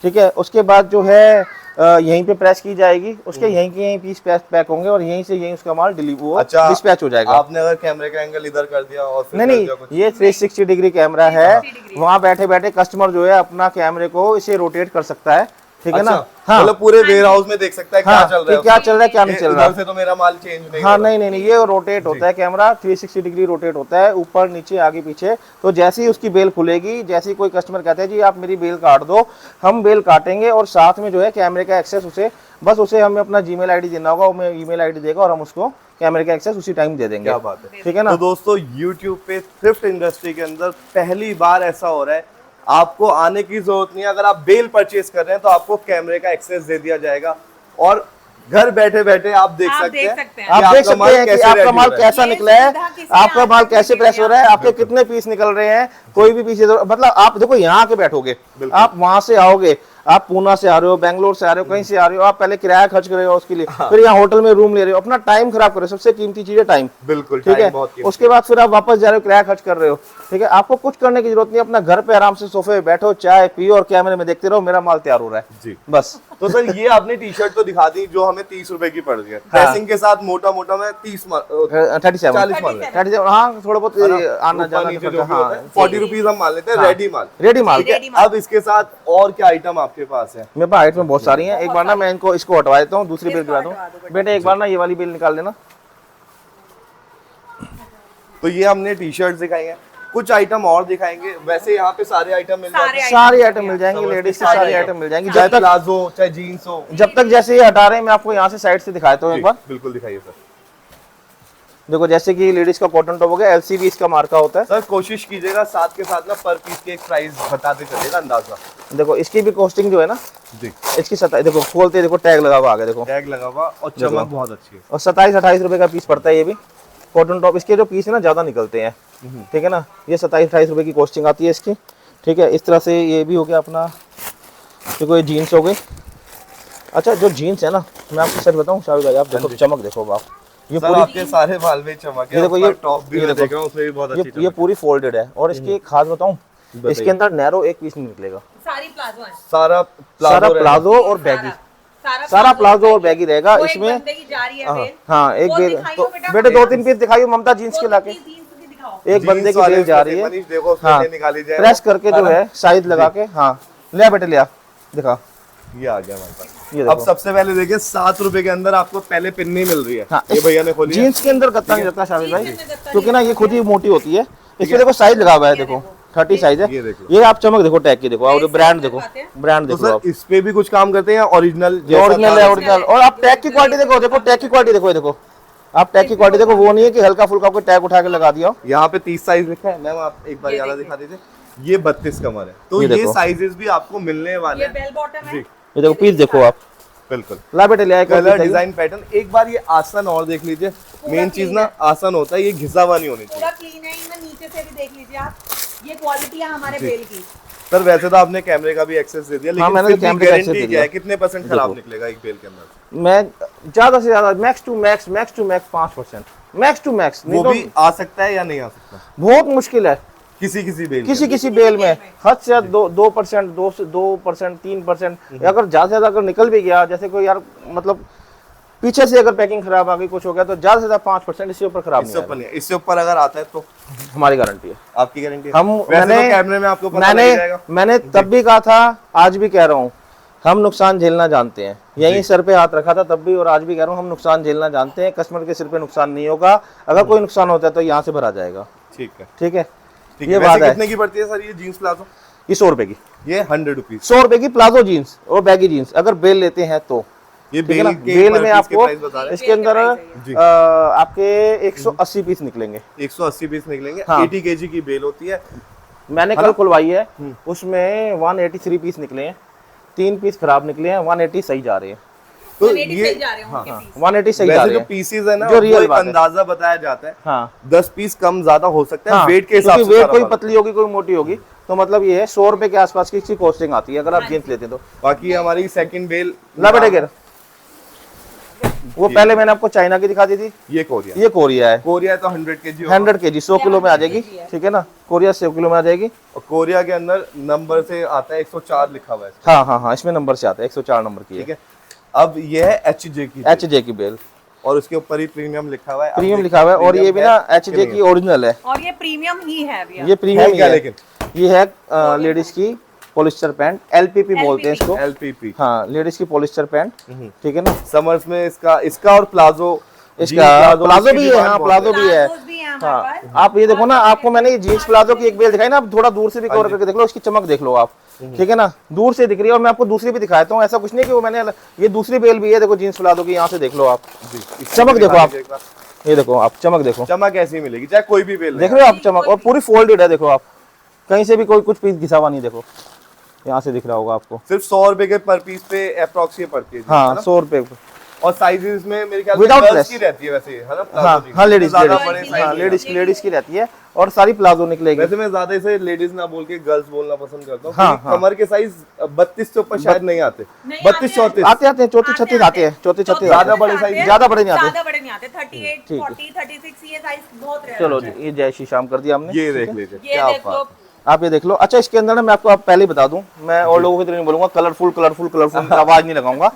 ठीक है। उसके बाद जो है यहीं पे प्रेस की जाएगी, उसके यहीं के यहीं पीस पैक होंगे और यहीं से यहीं उसका माल डिलीवर डिस्पैच हो जाएगा।
आपने अगर कैमरे का एंगल इधर कर दिया और फिर
नहीं
कर
नहीं,
दिया कुछ,
ये 360 डिग्री कैमरा है,
360 डिग्री।
वहाँ बैठे बैठे कस्टमर जो है अपना कैमरे को इसे रोटेट कर सकता है, ठीक है ना।
अच्छा,
हाँ
मतलब पूरे वेयर हाउस में देख सकता है क्या
हाँ
चल
कि
रहा है,
क्या चल रहा है क्या नहीं चल रहा
इधर से तो मेरा माल चेंज नहीं
हाँ
हो रहा।
नहीं, ये रोटेट होता है कैमरा, 360 डिग्री रोटेट होता है, ऊपर नीचे आगे पीछे। तो जैसे ही उसकी बेल खुलेगी, जैसे ही कोई कस्टमर कहता है जी आप मेरी बेल काट दो, हम बेल काटेंगे और साथ में जो है कैमरे का एक्सेस उसे, बस उसे हमें अपना जीमेल आईडी देना होगा, वो ईमेल आईडी देगा और हम उसको कैमरे का एक्सेस उसी टाइम दे देंगे।
क्या बात है।
ठीक है ना।
तो दोस्तों YouTube पे थ्रिफ्ट इंडस्ट्री के अंदर पहली बार ऐसा हो रहा है, आपको आने की जरूरत नहीं है, अगर आप बेल परचेज कर रहे हैं तो आपको कैमरे का एक्सेस दे दिया जाएगा और घर बैठे बैठे आप देख सकते हैं
आप देख सकते हैं कि आपका माल कैसा निकला है, आपका माल कैसे प्रेस हो रहा है, आपके कितने पीस निकल रहे हैं, कोई भी पीस, मतलब आप देखो यहाँ आके बैठोगे, आप वहां से आओगे, आप पूना से आ रहे हो, बेंगलोर से आ रहे हो, कहीं से आ रहे हो, आप पहले किराया खर्च कर रहे हो उसके लिए, फिर यहाँ होटल में रूम ले रहे हो, अपना टाइम खराब कर रहे हो, सबसे कीमती चीज है टाइम।
बिल्कुल,
ठीक है।
बहुत कीमती।
उसके बाद फिर आप वापस जा रहे हो, किराया खर्च कर रहे हो। ठीक है, आपको कुछ करने की जरूरत नहीं, अपना घर पे आराम से सोफे पे बैठो, चाय पियो और कैमरे में देखते रहो, मेरा माल तैयार हो रहा है
जी।
बस।
तो सर ये आपने टी शर्ट तो दिखा दी जो हमें 30 रुपए की पड़ रही है, ड्रेसिंग के साथ मोटा मोटा में
37
40 मान लेते
37, हाँ थोड़ा बहुत आना जाना
हैं,
पड़ता है, हाँ
40 रुपीज हम मान लेते हैं, रेडी माल।
रेडी माल।
ठीक है, अब इसके साथ और क्या आइटम आपके पास है?
मेरे पास आइटम बहुत सारी हैं, एक बार ना मैं इसको हटवा देता हूँ, दूसरी बेल गिरा दूँ। बेटे एक बार ना ये वाली बेल निकाल देना।
तो ये हमने टी शर्ट दिखाई है, कुछ आइटम और दिखाएंगे। वैसे यहाँ पे सारे आइटम मिल जाते हैं,
सारी आइटम मिल जाएंगी, लेडीज के सारी आइटम मिल जाएंगी,
चाहे प्लाजो चाहे जीन्स हो।
जब तक जैसे ये हटा रहे हैं मैं आपको यहाँ से साइड से दिखाता हूँ एक बार।
बिल्कुल दिखाइए सर।
देखो जैसे कि लेडीज का कॉटन टॉप हो गया, LCB इसका मार्का होता है।
सर कोशिश कीजिएगा साथ के साथ ना पर पीस के एक प्राइस बताते चलेगा अंदाजा।
देखो इसकी भी कॉस्टिंग जो है ना
जी,
इसकी 27, देखो खोलते देखो टैग लगा हुआ आगे देखो,
टैग लगा हुआ और चमक बहुत अच्छी है।
और 27-28 रुपए का पीस पड़ता है ये भी कॉटन टॉप। इसके जो पीस है ना ज्यादा निकलते हैं, ठीक है ना। ये 27-28 रुपए की कॉस्टिंग आती है इसकी। ठीक है, इस तरह से ये भी हो गया अपना। देखो ये जीन्स हो गई। अच्छा जो जीन्स है ना, मैं आपको सच बताऊं शाहरुख भाई, आप देखो चमक देखो आप, ये
सर आपके सारे बाल में चमक है।
ये देखो, ये
टॉप भी मैं देख रहा हूं, उसमें भी बहुत अच्छी
ये पूरी फोल्डेड है। और इसकी एक खास बताऊं, इसके अंदर नैरो एक पीस नहीं निकलेगा,
सारी प्लाजो है,
सारा
सारा प्लाजो और बैगी, सारा प्लाजो और बैगी रहेगा इसमें। हाँ एक बेल तो बेटे 2-3 पीस दिखाइए ममता जीन्स के लाके। एक बंदे की बेल जा रही है,
देखो
हाँ
निकाली जाए
प्रेस करके जो है साइज लगा के। हाँ ले बेटे लिया दिखा,
ये आ गया हमारे पास।
ये
अब सबसे पहले देखिए 7 रुपए के अंदर आपको पहले पिन्नी मिल रही है।
हाँ,
ये भैया ने खोली है।
जीन्स के अंदर गत्ता नहीं लगता शामिल भाई, क्योंकि ना ये खुद ही मोटी होती है। इसमें देखो साइज लगा हुआ है, देखो 30 साइज है। ये आप चमक देखो टैग की देखो, और ब्रांड देखो, ब्रांड
तो
देखो आप।
सर इस पे भी कुछ काम करते हैं ओरिजिनल
ओरिजिनल है ओरिजिनल। और आप टैग की क्वालिटी देखो, देखो टैग की क्वालिटी देखो, देखो आप टैग की क्वालिटी देखो, वो नहीं है कि हल्का फुल्का कोई टैग उठा के लगा दिया।
यहाँ पे 30 साइज लिखा है। मैम आप एक बार याद दिखा दीजिए, ये 32 कमर है। तो ये साइजेस भी आपको मिलने वाले हैं।
बेल बॉटम है,
ये देखो पीस देखो आप,
बिल्कुल
ला बेटे ले आए
कलर डिजाइन पैटर्न। एक बार ये आसन और देख लीजिए, मेन चीज ना आसन होता है, ये घिसा हुआ नहीं होनी चाहिए।
पूरा क्लीन है। इनमें नीचे से भी देख लीजिए आप, ये क्वालिटी है हमारे बेल की।
सर वैसे तो आपने कैमरे का भी एक्सेस दे दिया, लेकिन
मैंने
फिर भी
कैमरे का
गारंटी
access दे
क्या है,
दिया।
कितने % खराब निकलेगा एक बेल के अंदर?
मैं ज्यादा से ज्यादा max to max 5%, max to max.
वो भी आ सकता है या नहीं आ सकता?
बहुत मुश्किल है
किसी बेल
किसी बेल में हद से हद 2%, 2%, 3%। अगर ज्यादा से ज्यादा अगर निकल भी गया, जैसे कोई यार मतलब पीछे से अगर पैकिंग खराब आ गई, कुछ हो गया, तो ज्यादा से ज्यादा 5%, इससे ऊपर खराब नहीं है।
इससे ऊपर अगर आता है तो
हमारी गारंटी है।
आपकी गारंटी है?
हम
कैमरे में आपको पता लग जाएगा।
मैंने तब भी कहा था, आज भी कह रहा हूँ, हम नुकसान झेलना जानते हैं। यही सर पे हाथ रखा था तब भी, और आज भी कह रहा हूँ, हम नुकसान झेलना जानते हैं। कस्टमर के सिर पे नुकसान नहीं होगा। अगर कोई नुकसान होता है तो यहाँ से भरा जाएगा।
ठीक है,
ठीक है,
ठीक
ये
है।
बात है।
कितने की पड़ती है सर ये जीन्स प्लाजो?
ये 100 रुपए की,
ये 100 रुपीज।
100 रुपए की प्लाजो जीन्स और बैगी जीन्स अगर बेल लेते हैं तो।
ये
ठीक है ना,
बेल के
बेल
पर
में
पीस के
आपको
प्राइस बता रहे
इसके अंदर
जी।
आपके 180 पीस निकलेंगे।
180 पीस निकलेंगे।
हाँ।
80 kg की बेल होती है।
मैंने कल खुलवाई है, उसमें 183 पीस निकले हैं, 3 पीस खराब निकले हैं, 180 सही जा रहे हैं।
तो
180
ये
जा रहे हैं उनके piece।
180 सही जा
वैसे
रहे
जो
हैं।
पीसेस है ना,
जो
वो
रियल
एक
बात है।
अंदाजा बताया जाता है।
हाँ
10 पीस कम ज्यादा हो सकता है,
हाँ,
वेट के हिसाब
क्योंकि
से
वेट
सारा
कोई
माल।
पतली होगी कोई मोटी होगी, तो मतलब ये है 100 रुपए के आसपास की इसकी कॉस्टिंग आती है अगर आप जीन्स लेते हैं तो।
बाकी हमारी सेकंड बेल
ला बेटे गिर, वो पहले मैंने आपको चाइना की दिखा दी थी,
ये कोरिया।
ये कोरिया है।
कोरिया तो 100 kg
100 kg 100 किलो में आ जाएगी। ठीक है ना, कोरिया 100 किलो में आ जाएगी।
और कोरिया के अंदर नंबर से आता है 104 लिखा हुआ है।
हाँ हाँ हाँ, इसमें नंबर से आता है, 104 नंबर की
ठीक
है।
है, अब ये है HJ की बेल।
HJ की बेल,
और उसके ऊपर ही प्रीमियम लिखा हुआ है।
प्रीमियम लिखा हुआ है। और ये भी ना HJ की ओरिजिनल है।
और ये प्रीमियम ही है भैया।
ये प्रीमियम
क्या
है,
लेकिन
ये है लेडीज की पॉलिस्टर पैंट, एलपीपी बोलते हैं इसको।
LPP।
हाँ, लेडीज की पॉलिस्टर पैंट, ठीक है ना।
समर्स में इसका और प्लाजो,
इसका प्लाजो भी है, हाँ प्लाजो भी है।
प्लाजोस भी हैं हमारे
हाँ,
पास।
आप ये देखो ना, आपको मैंने ये जीन्स प्लाजो की एक बेल दिखाई ना, आप थोड़ा दूर से भी कवर करके देख लो, इसकी चमक देख लो आप, ठीक है ना, दूर से दिख रही है। और मैं आपको दूसरी भी दिखाता हूँ, ऐसा कुछ नहीं कि वो मैंने, ये दूसरी बेल भी है, देखो जीन्स प्लाजो की, यहाँ से देख लो आप, चमक देखो आप, ये देखो आप चमक देखो,
चमक ऐसी मिलेगी चाहे कोई भी बेल
देख रहे हो आप चमक, और पूरी फोल्डेड है, देखो आप कहीं से भी कोई कुछ पीस घिसा हुआ नहीं, देखो यहाँ से दिख रहा होगा आपको।
सिर्फ 100 रुपए के पर पीस पे अप्रोक्स ये पड़ती है।
हाँ 100 रुपए।
और साइजेस में मेरे ख्याल
Without
में
dress।
गर्ल्स की रहती है वैसे, है ना प्लाजो
हाँ
की।
हाँ, लेडीज
ज्यादा बड़े size
हाँ,
की।
लेडीज की रहती है, और सारी प्लाजो निकलेगी।
वैसे मैं ज्यादा इसे लेडीज ना बोल के गर्ल्स बोलना पसंद करता हूँ,
हाँ,
क्योंकि कमर के साइज 32 से ऊपर शायद नहीं आते,
नहीं
32 34।
आते हैं 34 36 आते हैं, 34 36
ज्यादा बड़े size-
ज्यादा बड़े नहीं आते।
ज्यादा बड़े नहीं आते, 38
ठीक है।
40 36 ये साइज बहुत रेयर।
चलो जी, ये जय श्री श्याम कर दिया हमने।
ये देख लीजिए
ये
क्या
देख लो,
बात।
आप ये देख लो। अच्छा, इसके अंदर ना मैं आपको पहले ही बता दूं, मैं और लोगों की तरह नहीं बोलूंगा कलरफुल कलरफुल कलरफुल, आवाज नहीं लगाऊंगा।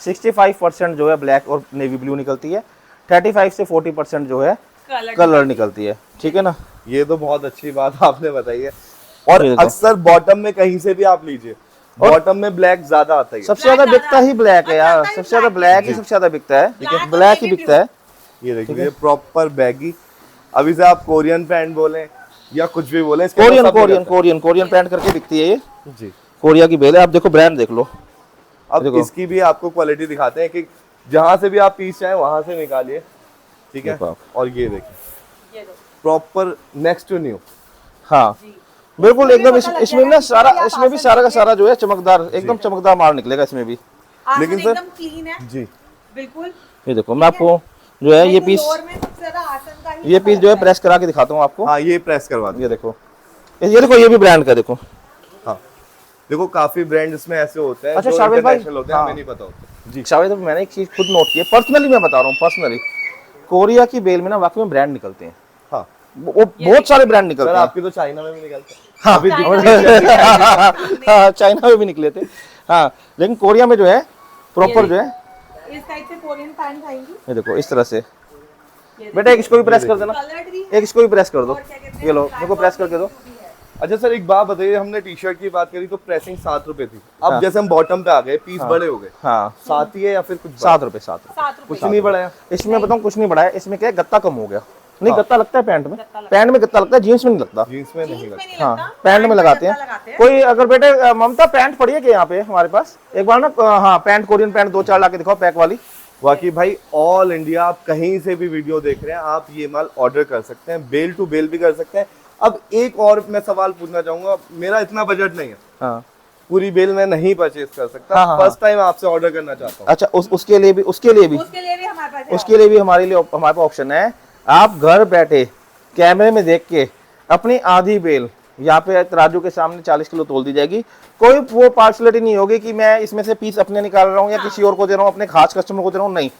65% जो है ब्लैक और नेवी ब्लू निकलती है, 35 से 40% जो है कलर निकलती है, ठीक है ना।
ये तो बहुत अच्छी बात आपने बताई है।
ये
और
देखो।
अक्सर बॉटम में कहीं से भी आप लीजिए, बॉटम में ब्लैक ज्यादा आता है।
सबसे ज्यादा
ज्यादा
बिकता ही ब्लैक है यार,
ज्यादा ही
सबसे ज्यादा
black
ब्लैक ही सबसे ज्यादा बिकता है,
Black और
ब्लैक ही
navy
बिकता है।
ये देखिए प्रॉपर बैगी। अभी से आप कोरियन पैंट बोले या कुछ भी बोले, इसके
कोरियन
अंदर सब
कोरियन
निकलता
कोरियन कोरियन पैंट करके बिकती है ये,
है। जी।
कोरिया की बेल है। आप देखो ब्रांड देख लो,
अब
देखो।
इसकी भी आपको क्वालिटी दिखाते हैं कि जहां से भी आप पीस चाहें वहां से निकालिए, ठीक है।
देखो आप।
और ये देखिए
ये दो।
Proper next to new.
हाँ बिल्कुल एकदम। इसमें ना सारा, इसमें भी सारा का सारा जो है चमकदार, एकदम चमकदार माल निकलेगा इसमें भी।
लेकिन
लेकिन सर-
एकदम क्लीन है
जी।
बिल्कुल।
ये देखो, मैं आपको जो है ये पीस,
फ्लोर में सबसे ज्यादा आसन का ही
ये पीस जो है प्रेस करा के दिखाता हूँ आपको।
हाँ ये प्रेस करवा दो।
ये देखो, ये देखो, ये भी ब्रांड का देखो।
हाँ देखो काफी ब्रांड इसमें ऐसे होते हैं
अच्छा,
जो
शावेद भाई,
इंटरनेशनल होते हैं, हमें
हाँ।
नहीं पता होता।
जी शायद मैंने एक चीज खुद नोट की है, पर्सनली मैं बता रहा हूँ, पर्सनली कोरिया की बेल में ना वाकई में ब्रांड निकलते हैं,
हाँ
वो बहुत सारे ब्रांड
सर
निकलते हैं।
आपकी तो चाइना में भी निकलते हैं।
हाँ,
अभी
हाँ, चाइना में भी निकले थे, हाँ, लेकिन कोरिया में जो है प्रॉपर जो है,
इस टाइप से कोरियन पैंट आएंगी।
ये देखो इस तरह से। बेटा एक इसको भी प्रेस कर देना,
कलर्ड भी
एक इसको भी प्रेस कर दो,
और क्या कहते हैं,
ये लो, मेरे को प्रेस करके दो।
अच्छा सर एक बात बताइए, हमने टी शर्ट की बात करी तो प्रेसिंग 7 रुपए थी, अब
हाँ।
जैसे हम बॉटम पे आ गए, पीस बड़े हो गए,
हाँ
7 ही है या फिर कुछ
7 रुपए 7 रुपए।
7 रुपए
कुछ नहीं बढ़ाया?
इसमें बताऊँ कुछ नहीं बढ़ाया, इसमें क्या है, गत्ता कम हो गया। नहीं
हाँ।
गत्ता लगता है पैंट में, पैंट में गत्ता लगता है, जीन्स में नहीं लगता।
जीन्स में नहीं
जीन्स में
लगता।
नहीं
हाँ
लगता,
पैंट में लगाते
गत्ता
हैं। कोई अगर बेटे ममता पैंट पड़ी है कि यहाँ पे हमारे पास, एक बार ना हाँ पैंट, कोरियन पैंट 2-4 ला के दिखाओ पैक वाली।
बाकी भाई ऑल इंडिया आप कहीं से भी वीडियो देख रहे हैं, आप ये माल ऑर्डर कर सकते हैं, बेल टू बेल भी कर सकते हैं। अब एक और मैं सवाल पूछना चाहूंगा, मेरा इतना बजट नहीं है,
हाँ
पूरी बेल मैं नहीं परचेज कर सकता,
हाँ, हाँ,
फर्स्ट टाइम आपसे ऑर्डर करना चाहता हूँ।
अच्छा, उसके लिए भी, उसके लिए भी,
उसके लिए भी हमारे पास है।
उसके लिए भी हमारे लिए हमारे पास ऑप्शन है। आप घर बैठे कैमरे में देख के अपनी आधी बेल यहाँ पे तराजू के सामने 40 किलो तोल दी जाएगी। कोई वो पार्शलिटी नहीं होगी कि मैं इसमें से पीस अपने निकाल रहा हूँ या किसी और को दे रहा हूँ, अपने खास कस्टमर को दे रहा हूँ, नहीं।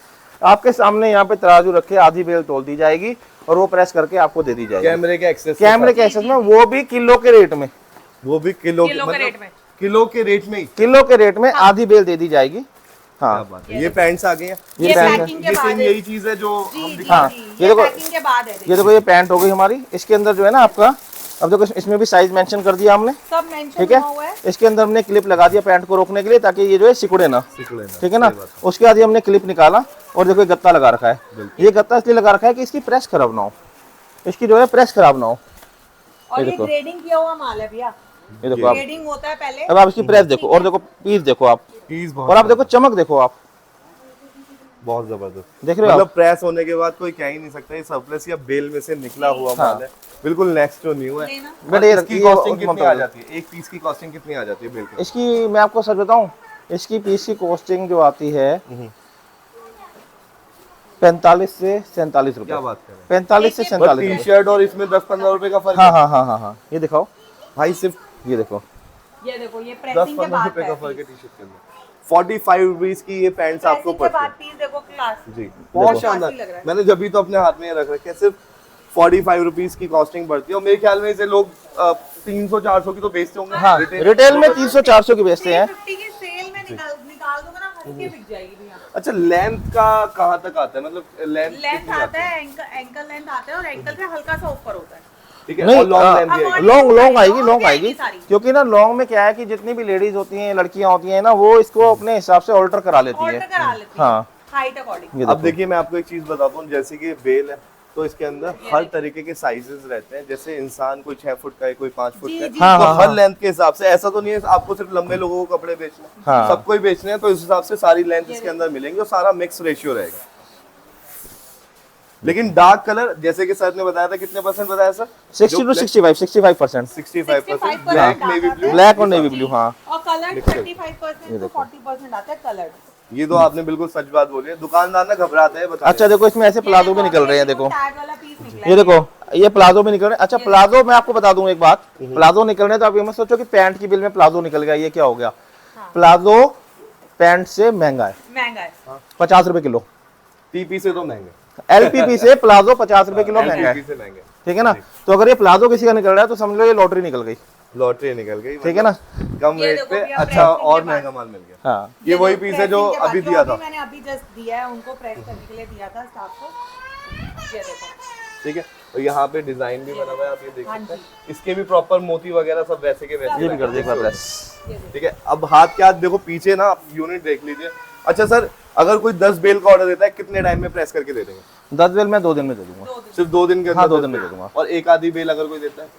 आपके सामने यहाँ पे तराजू रखे आधी बेल तोल दी जाएगी और वो प्रेस करके आपको दे दी जाएगी
कैमरे के एक्सेस,
कैमरे के एक्सेस में, वो भी किलो के रेट में,
वो भी किलो
किलो के रेट में।
किलो के रेट में ही।
किलो के रेट में आधी बेल दे दी जाएगी। हाँ
क्या बात है। ये पैंट्स आ गए हैं,
ये
ये
पैंट है।
पैकिंग के
ये
बाद
सेम
है।
यही चीज है जो हम
जी
दिखा।
हाँ,
जी,
ये देखो,
पैकिंग के बाद है।
ये देखो ये पैंट हो गई हमारी। इसके अंदर जो है ना आपका, अब देखो इसमें भी साइज मेंशन कर दिया हमने,
सब मेंशन
ठीक है।
हुआ है।
इसके अंदर हमने क्लिप लगा दिया पैंट को रोकने के लिए, ताकि ये जो है सिकुड़े ना,
सिकुड़े ना,
ठीक है ना।
सही बात
उसके बाद ये हमने क्लिप निकाला और देखो ये गत्ता लगा रखा है। ये गत्ता इसलिए लगा रखा है कि इसकी प्रेस खराब ना हो, इसकी जो है प्रेस खराब ना हो।
और
ये
ये
देखो।
ग्रेडिंग किया हुआ माल है भैया,
ये देखो आप,
ग्रेडिंग होता है पहले।
अब आप इसकी प्रेस देखो और देखो पीस देखो आप,
पीस
और आप देखो चमक देखो आप,
बहुत जबरदस्त
देख रहे हो
मतलब
आप।
प्रेस होने के बाद कोई कह ही नहीं सकता ये सरप्लस या बेल में से निकला हुआ माल है, बिल्कुल नेक्स्ट टू न्यू है।
लेना।
बट ये
इसकी
ये
कॉस्टिंग कितनी
मतलब
आ जाती है, एक पीस की कॉस्टिंग कितनी आ जाती है बेल की?
इसकी मैं आपको सच बताऊं, इसकी पीस की कॉस्टिंग जो आती है 45 से 47 रुपए।
क्या बात कर रहे हैं।
45 से 47
टी
रुपए।
शर्ट और इसमें 10-15 रुपए का फर्क
हाँ
है
हाँ हाँ हाँ हाँ, ये दिखाओ
भाई, सिर्फ
ये देखो,
ये देखो ये प्रेसिंग के
10-15
बाद
रुपए का
है।
फर्क है टी शर्ट के अंदर। 45 रुपीस की ये पैंट्स आपको
प्रेसिंग के
पड़ती
बाद
है
पीस देखो क्लास।
जी, बहुत
देखो।
शानदार।
काफी लग रहा है।
मैंने जब भी तो अपने हाथ में ये रख रखे हैं, सिर्फ 45 रुपीस की कॉस्टिंग पड़ती है और मेरे ख्याल में इसे लोग 300-400 की तो बेचते होंगे।
हाँ
रिटेल।
रिटेल में 300-400 की बेचते हैं।
350 की सेल में निकाल दोगे ना, हंस के बिक जाएगी भैया।
अच्छा लेंथ का कहाँ तक आता है, मतलब लेंथ
लेंथ आता है, एंकल लेंथ आता है और एंकल से हल्का सा ऊपर होता है।
ठीक है,
नहीं,
और लॉन्ग लेंथ भी आएगी।
लॉन्ग आएगी,
लॉन्ग
लॉन्ग
आएगी
आएगी,
सारी।
क्योंकि ना लॉन्ग में क्या है कि जितनी भी लेडीज होती हैं, लड़कियां होती हैं ना, वो इसको अपने हिसाब से ऑल्टर करा लेती
ऑर्डर
है।
करा लेती
हाँ,
हाइट अकॉर्डिंग।
ये
अब
देखो।
देखिए मैं आपको एक चीज बताता हूँ, जैसे कि बेल है तो इसके अंदर हर तरीके के साइजेस रहते हैं। जैसे इंसान कोई 6 फुट का है, कोई 5 फुट
जी,
का है,
जी।
हाँ,
तो
हाँ,
हर
हाँ।
लेंथ के हिसाब से, ऐसा तो नहीं है आपको सिर्फ लंबे लोगों को कपड़े बेचने हैं,
हाँ।
सबको ही बेचने हैं, तो इस हिसाब से सारी लेंथ इसके अंदर मिलेंगी और सारा मिक्स रेशियो रहेगा। लेकिन डार्क कलर जैसे कि सर ने बताया था, कितने परसेंट बताया sir?
60 to 65%।
65% black navy blue,
black और नेवी ब्लू, हाँ।
और कलर 35% to 40% आता है कलर।
ये तो आपने बिल्कुल सच बात बोली है, दुकानदार ना घबराते हैं।
अच्छा देखो, इसमें ऐसे प्लाजो भी निकल रहे हैं, देखो
टैग वाला पीस निकला
ये देखो, ये प्लाजो भी निकल रहे हैं। अच्छा प्लाजो मैं आपको बता दूं एक बात, प्लाजो निकल रहे हैं तो आप ये मत सोचो कि पैंट की बिल में प्लाजो निकल गया, ये क्या हो गया। प्लाजो पैंट से महंगा है,
महंगा है।
50 रुपए किलो।
टीपी से तो महंगे,
एलपीपी से प्लाजो 50 रुपए किलो महंगा है,
LPP से महंगे,
ठीक है ना। तो अगर ये प्लाजो किसी का निकल रहा है तो समझ लो ये लॉटरी निकल गई,
लॉटरी निकल गई,
ठीक है ना।
कम
ये
रेट
देखो
पे
भैया,
अच्छा
pressing
और
के बाद।
महंगा माल मिल गया।
हाँ,
ये वही पीस है जो
pressing के बाद
अभी
जो
दिया था,
मैंने अभी जस्ट दिया है उनको प्रेस करने के लिए दिया था स्टाफ को। ये देखो
ठीक है। और यहाँ पे डिजाइन भी बना हुआ है, आप ये देख
हाँ
सकते हैं। इसके भी प्रॉपर मोती वगैरह सब वैसे के वैसे
ये भी कर दे एक बार
लगे।
प्रेस।
ठीक है। अब हाथ के हाथ देखो पीछे ना, आप यूनिट देख लीजिए। अच्छा सर, अगर कोई 10 बेल का ऑर्डर देता है कितने टाइम में प्रेस करके दे देंगे?
10 बेल मैं 2 दिन में दे दूंगा।
सिर्फ 2 दिन के अंदर?
हाँ, 2 दिन में दे दूंगा।
और एक आधी बेल अगर कोई देता है?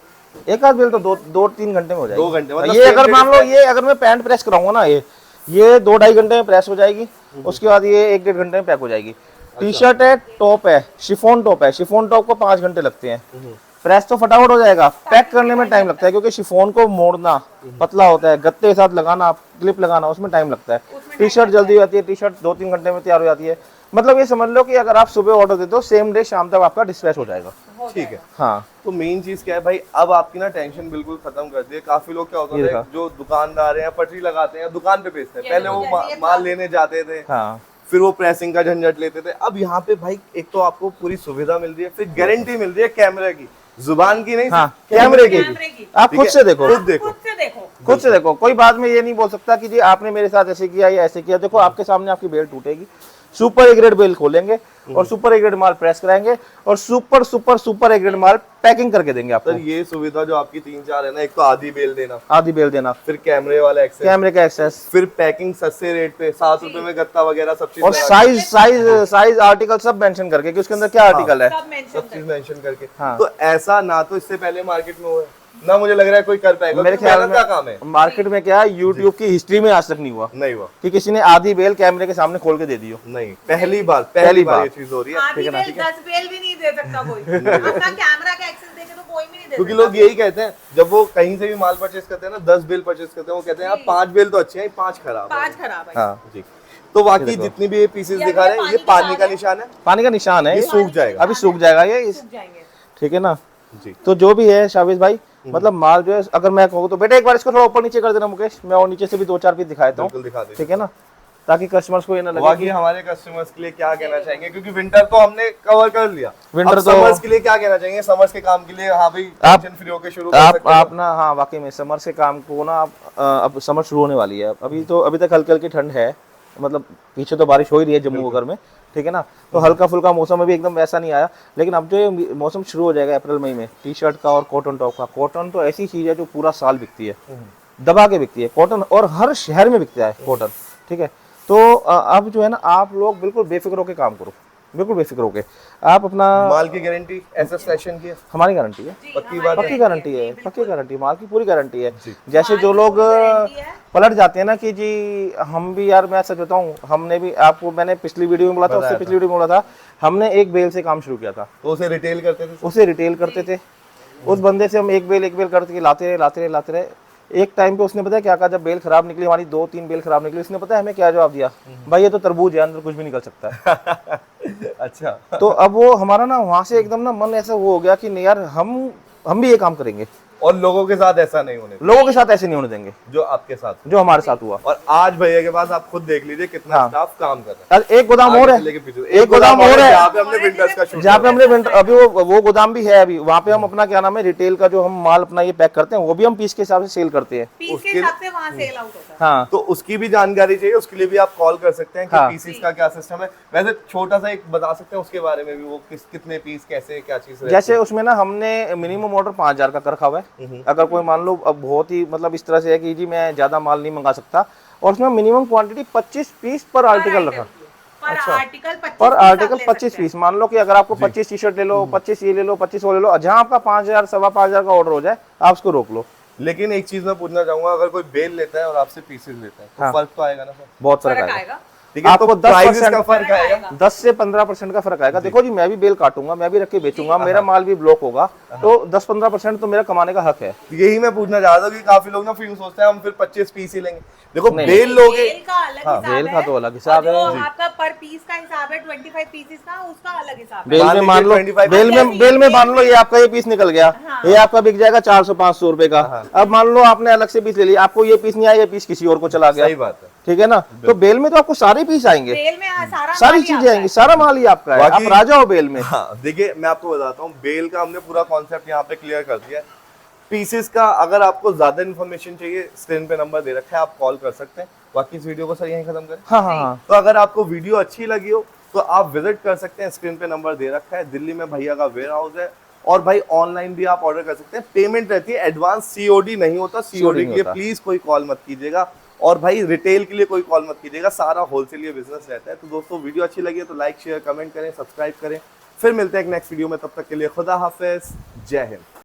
एक आध बेल तो 2-3 घंटे में हो जाएगी।
2 घंटे मतलब
ये
same
अगर
day
मान लो
press?
ये अगर मैं पैंट प्रेस कराऊंगा ना, ये 2-2.5 घंटे में प्रेस हो जाएगी। उसके बाद ये 1-1.5 घंटे में पैक हो जाएगी। टी शर्ट है, टॉप है, शिफॉन टॉप है, शिफॉन टॉप को 5 घंटे लगते हैं। प्रेस तो फटाफट हो जाएगा, पैक करने में टाइम लगता है, क्योंकि शिफॉन को मोड़ना पतला होता है, गत्ते के साथ लगाना, क्लिप लगाना, उसमें टाइम लगता है। टी शर्ट जल्दी हो जाती है, टी शर्ट 2-3 घंटे में तैयार हो जाती है। मतलब ये समझ लो कि अगर आप सुबह ऑर्डर देते हो, सेम डे शाम तक आपका डिस्पैच हो जाएगा।
ठीक है।
हाँ,
तो मेन चीज क्या है भाई, अब आपकी ना टेंशन बिल्कुल खत्म कर दी है। काफी लोग क्या होता
ये
है,
देखा।
जो दुकानदार हैं पटरी लगाते हैं, दुकान पे बेचते हैं,
ये
पहले
देखो,
वो
जैसे ये
माल लेने जाते थे,
हाँ,
फिर वो प्रेसिंग का झंझट लेते थे। अब यहाँ पे भाई एक तो आपको पूरी सुविधा मिल रही है, फिर गारंटी मिल रही है कैमरे की, जुबान की नहीं,
हाँ,
सिर्फ कैमरे की।
कैमरे की।
आप खुद से देखो,
खुद देखो,
खुद से देखो।
खुद से देखो। कोई बाद में ये नहीं बोल सकता कि जी आपने मेरे साथ ऐसे किया या ऐसे किया। देखो आपके सामने आपकी बेल टूटेगी, सुपर ए ग्रेड बेल खोलेंगे और सुपर ए ग्रेड माल प्रेस कराएंगे और super super super A grade माल पैकिंग करके देंगे आपको।
सर ये सुविधा जो आपकी 3-4 है ना, एक तो आधी बेल देना,
आधी बेल देना,
फिर कैमरे वाला एक्सेस,
कैमरे का एक्सेस,
फिर पैकिंग सस्ते रेट पे 7 रुपए में गत्ता वगैरह सब चीज
और
लगा के,
साइज आर्टिकल सब मेंशन करके कि उसके अंदर क्या आर्टिकल है।
सब मेंशन
सब चीज मेंशन करके।
हाँ।
तो ऐसा ना तो इससे पहले मार्केट में हुआ है, ना मुझे लग रहा है कोई कर पाएगा।
मेरे
क्योंकि
ख्याल
मेहनत
में
का काम है,
मार्केट में क्या है, यूट्यूब की हिस्ट्री में आज तक नहीं हुआ
नहीं हुआ,
कि किसी ने आधी बेल कैमरे के सामने खोल के दे दी हो।
नहीं, पहली बार
पहली
बार
बार।
ये चीज हो रही है।
आधी बेल 10 बेल भी नहीं दे सकता कोई। अपना कैमरा का एक्सेस देके तो कोई भी नहीं दे
क्योंकि
सकता।
लोग यही कहते हैं, जब वो कहीं से भी माल परचेज करते हैं ना, 10 बेल परचेज करते हैं, वो कहते हैं यार 5 बेल तो अच्छे हैं, 5 खराब है।
5 खराब है।
हाँ,
जी। तो वाकई
देखो।
जितनी भी ये पीसेस
ये
दिखा रहे हैं, ये
पानी
पानी का निशान है,
पानी का निशान है,
ये
ये
सूख जाएगा।
अभी सूख जाएगा ये,
सूख जाएंगे।
ठीक है ना।
जी।
तो जो भी है शाबिश भाई, मतलब माल जो है, अगर मैं कहूँ तो बेटा एक बार इसको थोड़ा ऊपर नीचे कर देना मुकेश, मैं और नीचे से भी 2-4 पीस दिखाता हूँ,
बिल्कुल दिखा दीजिए।
ठीक है ना, ताकि कस्टमर्स को ये ना लगे
बाकी हमारे कस्टमर्स के लिए क्या कहना चाहेंगे, क्योंकि विंटर तो हमने कवर कर लिया,
विंटर
अब
तो-
समर्स के लिए क्या कहना चाहेंगे? समर्स के काम के लिए हाँ भाई
आप-
टेंशन फ्री होकर शुरू कर सकते
आप ना, हाँ वाकई में समर से काम को ना आप अब समर शुरू होने वाली है। अभी तो अभी तक हल्की हल्की ठंड है, मतलब पीछे तो बारिश हो ही रही है जम्मू वगैरह में, ठीक है ना। तो हल्का फुल्का मौसम अभी एकदम वैसा नहीं आया, लेकिन अब जो ये मौसम शुरू हो जाएगा अप्रैल मई में, टी शर्ट का और कॉटन टॉप का। कॉटन तो ऐसी चीज़ है जो पूरा साल बिकती है, दबा के बिकती है कॉटन, और हर शहर में बिकता है कॉटन, ठीक है। तो अब जो है ना, आप लोग बिल्कुल बेफिक्र होकर काम करो, बिल्कुल बेफिक्र होके आप अपना,
माल की गारंटी एसएस फैशन की है,
हमारी गारंटी है,
पक्की बात है।
पक्की गारंटी है, पक्की गारंटी, माल की पूरी गारंटी है।
जी।
जैसे जो लोग
गारंटी है।
पलट जाते हैं ना कि जी हम भी यार, मैं सच बताऊं, हमने भी, आपको मैंने पिछली वीडियो में बोला था, उससे पिछली वीडियो में बोला था, हमने एक बेल से काम शुरू किया था,
तो उसे रिटेल करते थे।
उसे रिटेल करते थे। उस बंदे से हम एक बेल करके लाते रहे। एक टाइम पे उसने पता है क्या कहा, जब बेल खराब निकली, हमारी 2-3 बेल खराब निकली, उसने पता है हमें क्या जवाब दिया, भाई ये तो तरबूज है, अंदर कुछ भी निकल सकता है।
अच्छा।
तो अब वो हमारा ना वहाँ से एकदम ना मन ऐसा वो हो गया कि नहीं यार, हम भी ये काम करेंगे,
और लोगों के साथ ऐसा नहीं होने देंगे,
लोगों के साथ ऐसे नहीं होने देंगे
जो आपके साथ हुआ।
जो हमारे साथ हुआ।
और आज भैया के पास आप खुद देख लीजिए कितना
हाँ।
स्टाफ काम कर रहा है।
और एक गोदाम और
आगे
है,
से लेके पीछे।
एक गोदाम और है
जहाँ पे हमने विंटर्स का शूट
जहाँ पे हमने अभी वो गोदाम भी है, अभी वहाँ पे हम अपना क्या नाम है रिटेल का जो हम माल अपना ये पैक करते हैं वो भी हम पीस के हिसाब से सेल करते हैं।
पीस के
उसके-
हिसाब से वहाँ सेल आउट होता है।
हाँ
तो उसकी भी जानकारी चाहिए, उसके लिए भी आप कॉल कर सकते हैं कि
हाँ।
पीसीस का क्या सिस्टम है। वैसे छोटा सा एक बता सकते हैं उसके बारे में भी, वो कितने पीस कैसे क्या चीज रहती
जैसे
है?
उसमें ना हमने मिनिमम ऑर्डर 5000 का कर रखा हुआ है। अगर कोई मान लो अब बहुत ही मतलब इस तरह से है कि जी मैं ज्यादा माल नहीं मंगा सकता, और उसमें मिनिमम क्वांटिटी 25 पीस पर आर्टिकल रखा।
पर आर्टिकल 25
पर
पीस आप
आर्टिकल
ले
25
सकते हैं।
पीस, मान लो कि अगर आपको 25 टी शर्ट ले लो, 25 ये ले लो, 25 वो ले लो, जहां आपका 5000 सवा 5000 का ऑर्डर हो जाए आप उसको रोक लो।
लेकिन एक चीज मैं पूछना चाहूंगा, अगर कोई बेल लेता है और आपसे पीसेस लेता है तो
हाँ।
फर्क तो आएगा ना सर?
बहुत फर्क
फर्क
आएगा।
आएगा।
ठीक है, तो
आपको
10%
10%
का फर्क आएगा।
10 से 15% का फर्क आएगा। देखो जी मैं भी बेल काटूंगा, मैं भी रख के बेचूंगा, मेरा माल भी ब्लॉक होगा, तो 10-15% तो मेरा कमाने का हक है।
यही मैं पूछना चाह रहा था कि काफी लोग ना फिर सोचते हैं हम फिर 25 पीस ही लेंगे। देखो
नहीं,
बेल लोगे,
बेल का अलग
हाँ,
हिसाब
बेल
है।
का तो अलग हिसाब
और जो
है।
आपका पर पीस का हिसाब है 25 पीसेस का, उसका अलग हिसाब है।
बेल
मान
में मान लो,
लीजिए 25
बेल में मान लो ये आपका ये पीस निकल गया,
हाँ।
ये आपका बिक जाएगा 400-500 रुपए का। अब मान लो आपने अलग से पीस ले लिया, आपको ये पीस नहीं आया, ये पीस किसी और को चला गया,
सही बात है।
ठीक है ना। तो बेल में तो आपको सारे पीस आएंगे,
बेल में सारा
सारी
माल ही
चीजें
आता
आएंगी,
है।
सारा माल ही आपका है, आप
बाकी-
राजा हो बेल में।
हाँ देखिए मैं आपको बताता हूँ, बेल का हमने पूरा कॉन्सेप्ट यहाँ पे क्लियर कर दिया है। पीसेस का अगर आपको ज्यादा इन्फॉर्मेशन चाहिए, स्क्रीन पे नंबर दे रखा है, आप कॉल कर सकते हैं। बाकी इस वीडियो को सर यहीं खत्म करें।
हाँ हाँ हाँ
तो अगर आपको वीडियो अच्छी लगी हो तो आप विजिट कर सकते हैं, स्क्रीन पे नंबर दे रखा है। दिल्ली में भैया का वेयर हाउस है, और भाई ऑनलाइन भी आप ऑर्डर कर सकते हैं। पेमेंट रहती है एडवांस, सीओडी नहीं होता। सीओडी के लिए
होता।
प्लीज कोई कॉल मत कीजिएगा, और भाई रिटेल के लिए कोई कॉल मत कीजिएगा, सारा होलसेल बिजनेस रहता है। तो दोस्तों वीडियो अच्छी लगी है तो लाइक शेयर कमेंट करें, सब्सक्राइब करें। फिर मिलते हैं एक नेक्स्ट वीडियो में, तब तक के लिए खुदा हाफिज, जय हिंद।